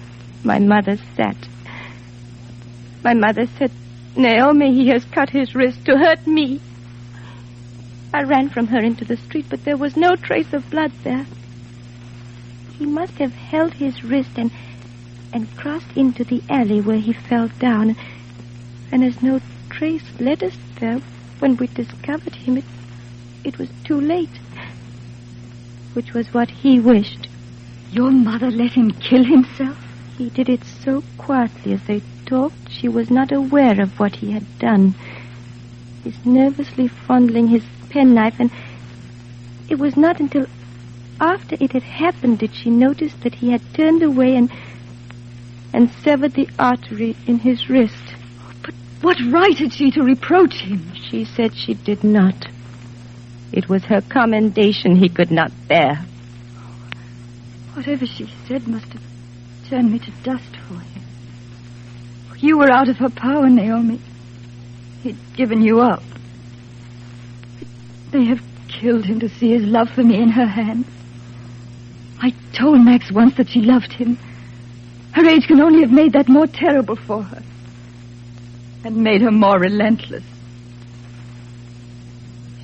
Speaker 3: my mother sat. My mother said, "Naomi, he has cut his wrist to hurt me." I ran from her into the street, but there was no trace of blood there. He must have held his wrist and crossed into the alley where he fell down. And as no trace led us there, when we discovered him, it was too late. Which was what he wished.
Speaker 7: Your mother let him kill himself?
Speaker 3: He did it so quietly as they talked, she was not aware of what he had done. He's nervously fondling his penknife, and it was not until after it had happened did she notice that he had turned away and severed the artery in his wrist.
Speaker 7: But what right had she to reproach him?
Speaker 3: She said she did not. It was her commendation he could not bear.
Speaker 7: Whatever she said must have turned me to dust for him. You were out of her power, Naomi. He'd given you up. They have killed him to see his love for me in her hands. I told Max once that she loved him. Her age can only have made that more terrible for her. And made her more relentless.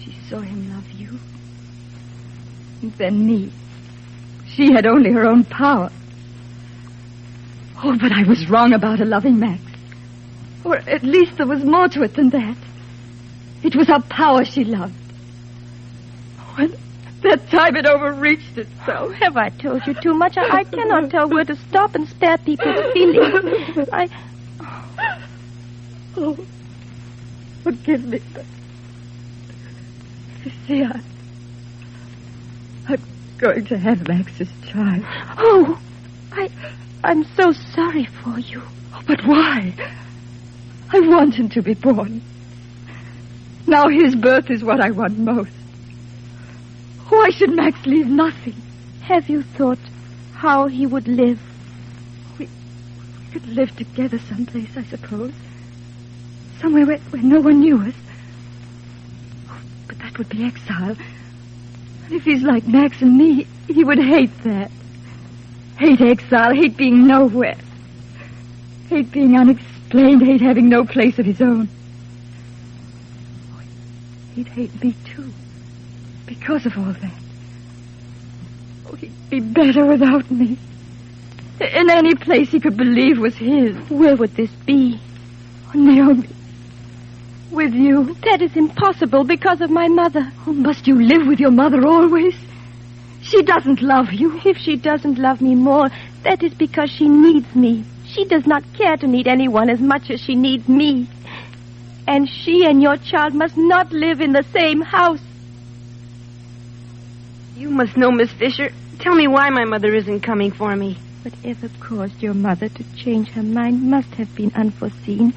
Speaker 7: She saw him love you. And then me. She had only her own power. Oh, but I was wrong about her loving Max. Or at least there was more to it than that. It was her power she loved. Oh, and that time it overreached itself.
Speaker 3: Have I told you too much? I cannot tell where to stop and spare people's feelings.
Speaker 7: Oh, forgive me. You see, I'm going to have Max's child.
Speaker 3: Oh, I'm so sorry for you.
Speaker 7: Oh, but why? I want him to be born. Now his birth is what I want most. Why should Max leave nothing?
Speaker 3: Have you thought how he would live?
Speaker 7: We could live together someplace, I suppose. Somewhere where no one knew us. Oh, but that would be exile. And if he's like Max and me, he would hate that. Hate exile, hate being nowhere. Hate being unexplained, hate having no place of his own. Oh, he'd hate me too. Because of all that. Oh, he'd be better without me. In any place he could believe was his.
Speaker 3: Where would this be?
Speaker 7: Oh, Naomi. With you.
Speaker 3: That is impossible because of my mother.
Speaker 7: Oh, must you live with your mother always? She doesn't love you.
Speaker 3: If she doesn't love me more, that is because she needs me. She does not care to need anyone as much as she needs me. And she and your child must not live in the same house.
Speaker 5: You must know, Miss Fisher. Tell me why my mother isn't coming for me.
Speaker 3: Whatever caused your mother to change her mind must have been unforeseen.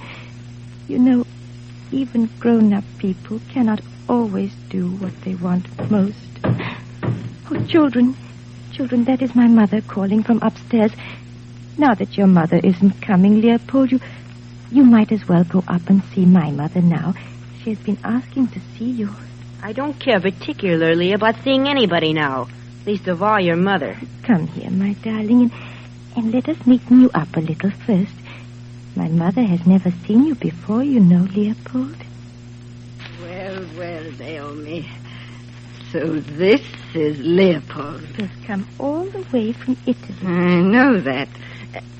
Speaker 3: You know, even grown-up people cannot always do what they want most. Oh, children, that is my mother calling from upstairs. Now that your mother isn't coming, Leopold, you might as well go up and see my mother now. She has been asking to see you.
Speaker 5: I don't care particularly about seeing anybody now. Least of all your mother.
Speaker 3: Come here, my darling, and let us neaten you up a little first. My mother has never seen you before, you know, Leopold.
Speaker 14: Well, Naomi. So this is Leopold.
Speaker 3: He has come all the way from Italy.
Speaker 14: I know that.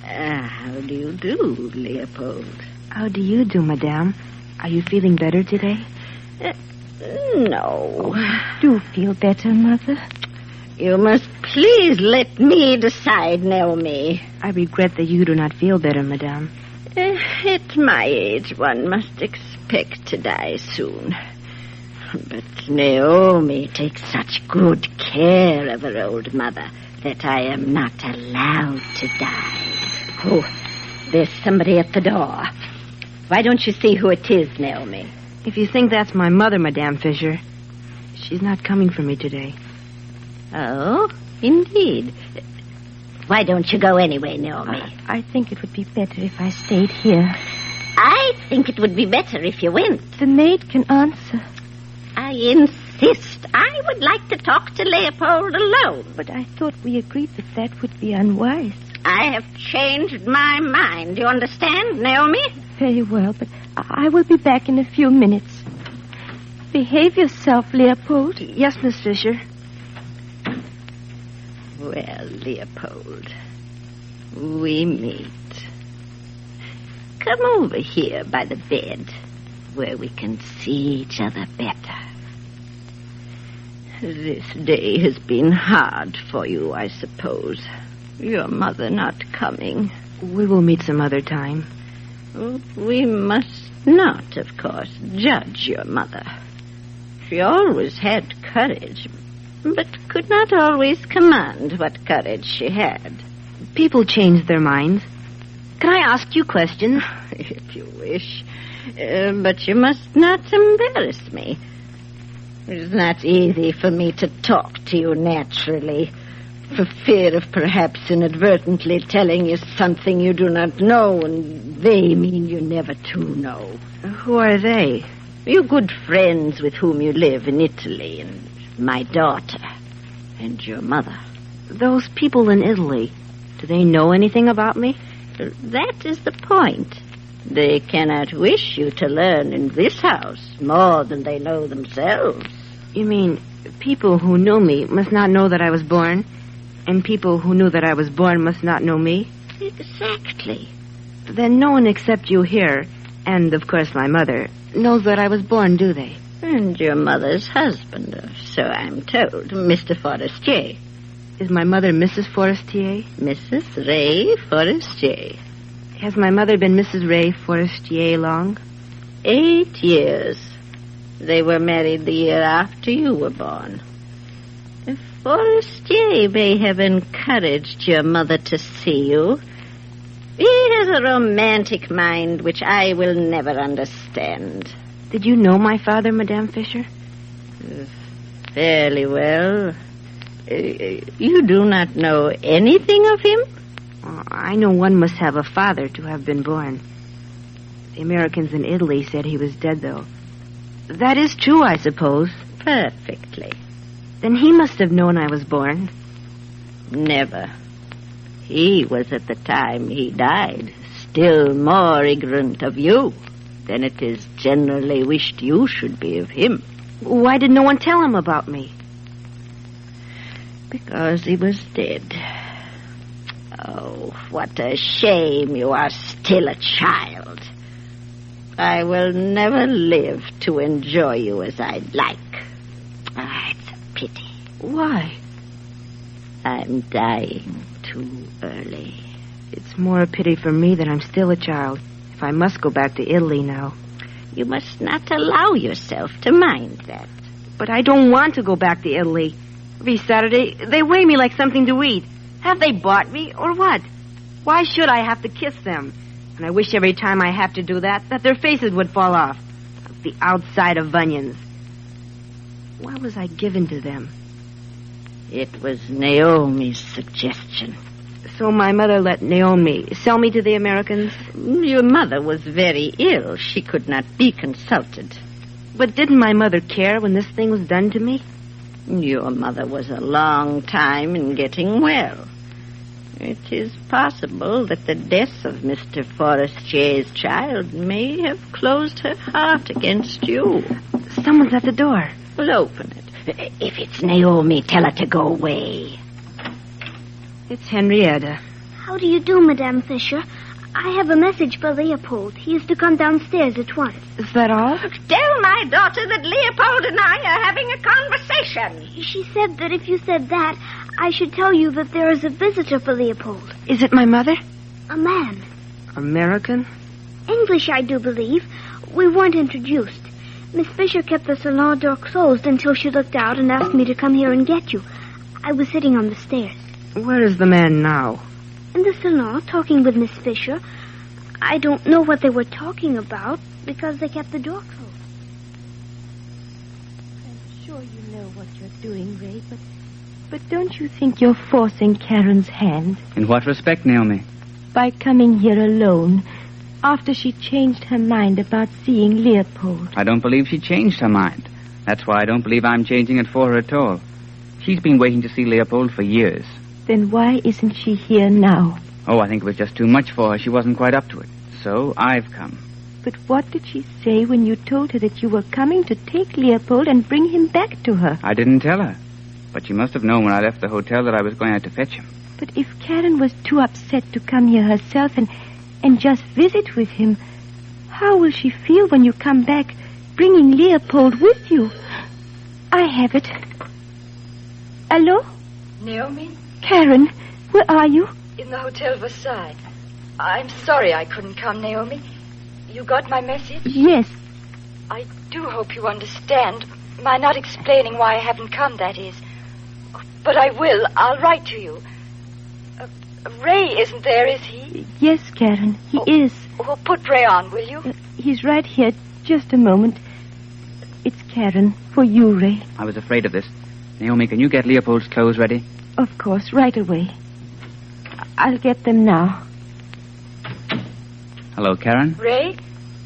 Speaker 14: How do you do, Leopold?
Speaker 5: How do you do, Madame? Are you feeling better today?
Speaker 14: No.
Speaker 3: Do feel better, Mother?
Speaker 14: You must please let me decide, Naomi.
Speaker 5: I regret that you do not feel better, Madame.
Speaker 14: At my age, one must expect to die soon. But Naomi takes such good care of her old mother that I am not allowed to die. Oh, there's somebody at the door. Why don't you see who it is, Naomi?
Speaker 5: If you think that's my mother, Madame Fisher, she's not coming for me today.
Speaker 14: Oh, indeed. Why don't you go anyway, Naomi?
Speaker 3: I think it would be better if I stayed here.
Speaker 14: I think it would be better if you went.
Speaker 3: The maid can answer.
Speaker 14: I insist. I would like to talk to Leopold alone.
Speaker 3: But I thought we agreed that would be unwise.
Speaker 14: I have changed my mind. You understand, Naomi?
Speaker 3: Very well, but I will be back in a few minutes. Behave yourself, Leopold.
Speaker 5: Yes, Miss Fisher.
Speaker 14: Well, Leopold, we meet. Come over here by the bed, where we can see each other better. This day has been hard for you, I suppose. Your mother not coming.
Speaker 5: We will meet some other time.
Speaker 14: We must not, of course, judge your mother. She always had courage, but could not always command what courage she had.
Speaker 5: People change their minds. Can I ask you questions?
Speaker 14: If you wish. But you must not embarrass me. It's not easy for me to talk to you naturally, for fear of perhaps inadvertently telling you something you do not know, and they mean you never to know.
Speaker 5: Who are they?
Speaker 14: Your good friends with whom you live in Italy, and my daughter, and your mother.
Speaker 5: Those people in Italy, do they know anything about me?
Speaker 14: That is the point. They cannot wish you to learn in this house more than they know themselves.
Speaker 5: You mean people who knew me must not know that I was born, and people who knew that I was born must not know me?
Speaker 14: Exactly.
Speaker 5: Then no one except you here, and of course my mother, knows that I was born, do they?
Speaker 14: And your mother's husband, so I'm told, Mr. Forestier.
Speaker 5: Is my mother Mrs. Forestier?
Speaker 14: Mrs. Ray Forestier.
Speaker 5: Has my mother been Mrs. Ray Forestier long?
Speaker 14: 8 years. They were married the year after you were born. Forestier may have encouraged your mother to see you. He has a romantic mind which I will never understand.
Speaker 5: Did you know my father, Madame Fisher?
Speaker 14: Fairly well. You do not know anything of him?
Speaker 5: I know one must have a father to have been born. The Americans in Italy said he was dead, though. That is true, I suppose.
Speaker 14: Perfectly.
Speaker 5: Then he must have known I was born.
Speaker 14: Never. He was at the time he died still more ignorant of you than it is generally wished you should be of him.
Speaker 5: Why did no one tell him about me?
Speaker 14: Because he was dead. Oh, what a shame you are still a child. I will never live to enjoy you as I'd like. It's a pity.
Speaker 5: Why?
Speaker 14: I'm dying too early.
Speaker 5: It's more a pity for me that I'm still a child, if I must go back to Italy now.
Speaker 14: You must not allow yourself to mind that.
Speaker 5: But I don't want to go back to Italy. Every Saturday, they weigh me like something to eat. Have they bought me, or what? Why should I have to kiss them? And I wish every time I have to do that their faces would fall off. The outside of onions. Why was I given to them?
Speaker 14: It was Naomi's suggestion.
Speaker 5: So my mother let Naomi sell me to the Americans?
Speaker 14: Your mother was very ill. She could not be consulted.
Speaker 5: But didn't my mother care when this thing was done to me?
Speaker 14: Your mother was a long time in getting well. It is possible that the death of Mr. Forestier's child may have closed her heart against you.
Speaker 5: Someone's at the door.
Speaker 14: Well, open it. If it's Naomi, tell her to go away.
Speaker 5: It's Henrietta.
Speaker 4: How do you do, Madame Fisher? I have a message for Leopold. He is to come downstairs at once.
Speaker 5: Is that all?
Speaker 14: Tell my daughter that Leopold and I are having a conversation.
Speaker 4: She said that if you said that, I should tell you that there is a visitor for Leopold.
Speaker 5: Is it my mother?
Speaker 4: A man.
Speaker 5: American?
Speaker 4: English, I do believe. We weren't introduced. Miss Fisher kept the salon door closed until she looked out and asked me to come here and get you. I was sitting on the stairs.
Speaker 5: Where is the man now?
Speaker 4: In the salon, talking with Miss Fisher. I don't know what they were talking about because they kept the door closed.
Speaker 3: I'm sure you know what you're doing, Ray, but don't you think you're forcing Karen's hand?
Speaker 15: In what respect, Naomi?
Speaker 3: By coming here alone, after she changed her mind about seeing Leopold.
Speaker 15: I don't believe she changed her mind. That's why I don't believe I'm changing it for her at all. She's been waiting to see Leopold for years.
Speaker 3: Then why isn't she here now?
Speaker 15: Oh, I think it was just too much for her. She wasn't quite up to it. So I've come.
Speaker 3: But what did she say when you told her that you were coming to take Leopold and bring him back to her?
Speaker 15: I didn't tell her. But she must have known when I left the hotel that I was going out to fetch him.
Speaker 3: But if Karen was too upset to come here herself and just visit with him, how will she feel when you come back bringing Leopold with you? I have it. Hello?
Speaker 16: Naomi?
Speaker 3: Karen, where are you?
Speaker 16: In the Hotel Versailles. I'm sorry I couldn't come, Naomi. You got my message?
Speaker 3: Yes.
Speaker 16: I do hope you understand. My not explaining why I haven't come, that is. But I will. I'll write to you. Ray isn't there, is he?
Speaker 3: Yes, Karen, he is.
Speaker 16: Well, put Ray on, will you?
Speaker 3: He's right here. Just a moment. It's Karen, for you, Ray.
Speaker 15: I was afraid of this. Naomi, can you get Leopold's clothes ready?
Speaker 3: Of course, right away. I'll get them now.
Speaker 15: Hello, Karen.
Speaker 16: Ray?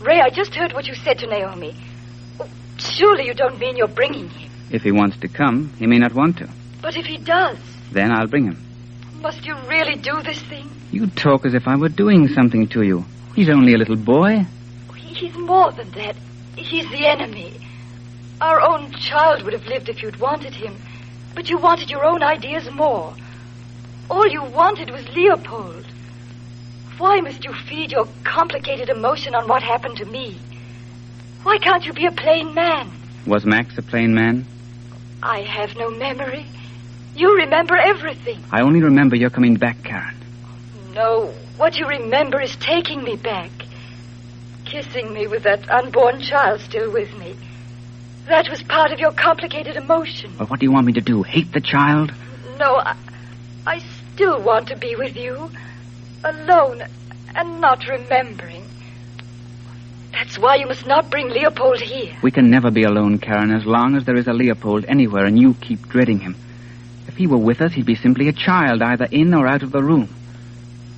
Speaker 16: Ray, I just heard what you said to Naomi. Oh, surely you don't mean you're bringing him.
Speaker 15: If he wants to come, he may not want to.
Speaker 16: But if he does?
Speaker 15: Then I'll bring him.
Speaker 16: Must you really do this thing?
Speaker 15: You talk as if I were doing something to you. He's only a little boy.
Speaker 16: He's more than that. He's the enemy. Our own child would have lived if you'd wanted him. But you wanted your own ideas more. All you wanted was Leopold. Why must you feed your complicated emotion on what happened to me? Why can't you be a plain man?
Speaker 15: Was Max a plain man?
Speaker 16: I have no memory. You remember everything.
Speaker 15: I only remember you're coming back, Karen.
Speaker 16: No, what you remember is taking me back. Kissing me with that unborn child still with me. That was part of your complicated emotion.
Speaker 15: Well, what do you want me to do? Hate the child?
Speaker 16: No, I still want to be with you. Alone and not remembering. That's why you must not bring Leopold here.
Speaker 15: We can never be alone, Karen, as long as there is a Leopold anywhere and you keep dreading him. If he were with us, he'd be simply a child, either in or out of the room.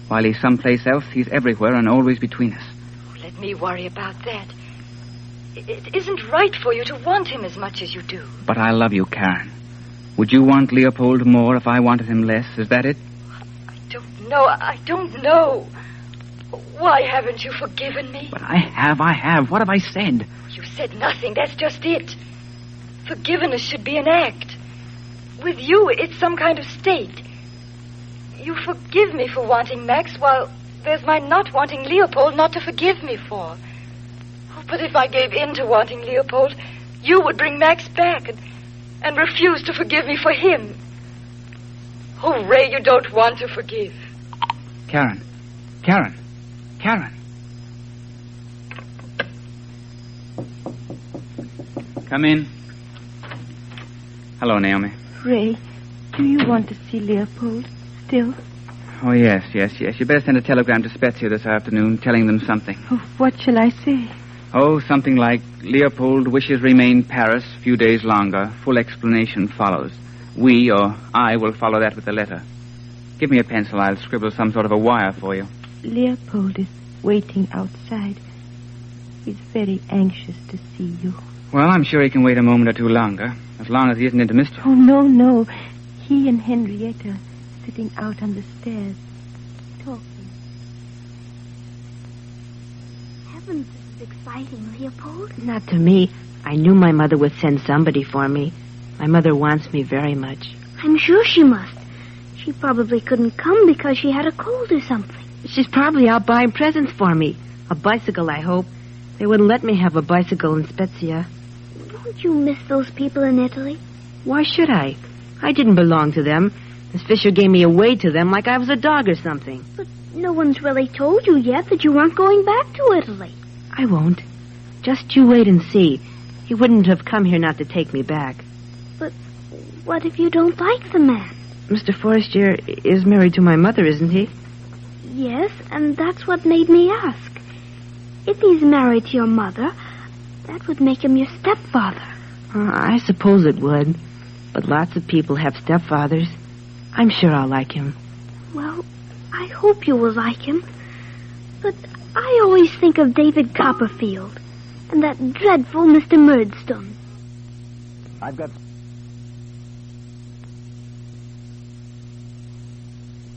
Speaker 15: While he's someplace else, he's everywhere and always between us.
Speaker 16: Let me worry about that. It isn't right for you to want him as much as you do.
Speaker 15: But I love you, Karen. Would you want Leopold more if I wanted him less? Is that it?
Speaker 16: No, I don't know. Why haven't you forgiven me?
Speaker 15: But I have. What have I said?
Speaker 16: You said nothing. That's just it. Forgiveness should be an act. With you, it's some kind of state. You forgive me for wanting Max, while there's my not wanting Leopold not to forgive me for. Oh, but if I gave in to wanting Leopold, you would bring Max back and refuse to forgive me for him. Oh, Ray, you don't want to forgive.
Speaker 15: Karen. Come in. Hello, Naomi.
Speaker 3: Ray, do you want to see Leopold still?
Speaker 15: Oh, yes. You better send a telegram to Spezia this afternoon telling them something.
Speaker 3: Oh, what shall I say?
Speaker 15: Oh, something like, Leopold wishes remain Paris a few days longer. Full explanation follows. We, or I, will follow that with the letter. Give me a pencil. I'll scribble some sort of a wire for you.
Speaker 3: Leopold is waiting outside. He's very anxious to see you.
Speaker 15: Well, I'm sure he can wait a moment or two longer, as long as he isn't into mischief.
Speaker 3: Oh, no. He and Henrietta sitting out on the stairs, talking.
Speaker 4: Heavens, this is exciting, Leopold.
Speaker 5: Not to me. I knew my mother would send somebody for me. My mother wants me very much.
Speaker 4: I'm sure she must. She probably couldn't come because she had a cold or something.
Speaker 5: She's probably out buying presents for me. A bicycle, I hope. They wouldn't let me have a bicycle in Spezia.
Speaker 4: Don't you miss those people in Italy?
Speaker 5: Why should I? I didn't belong to them. Miss Fisher gave me away to them like I was a dog or something.
Speaker 4: But No one's really told you yet that you aren't going back to Italy.
Speaker 5: I won't. Just you wait and see. He wouldn't have come here not to take me back.
Speaker 4: But what if you don't like the man?
Speaker 5: Mr. Forestier is married to my mother, isn't he?
Speaker 4: Yes, and that's what made me ask. If he's married to your mother, that would make him your stepfather.
Speaker 5: I suppose it would. But lots of people have stepfathers. I'm sure I'll like him.
Speaker 4: Well, I hope you will like him. But I always think of David Copperfield and that dreadful Mr. Murdstone.
Speaker 10: I've got...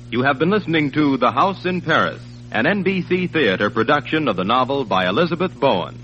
Speaker 1: You have been listening to The House in Paris, an NBC theater production of the novel by Elizabeth Bowen.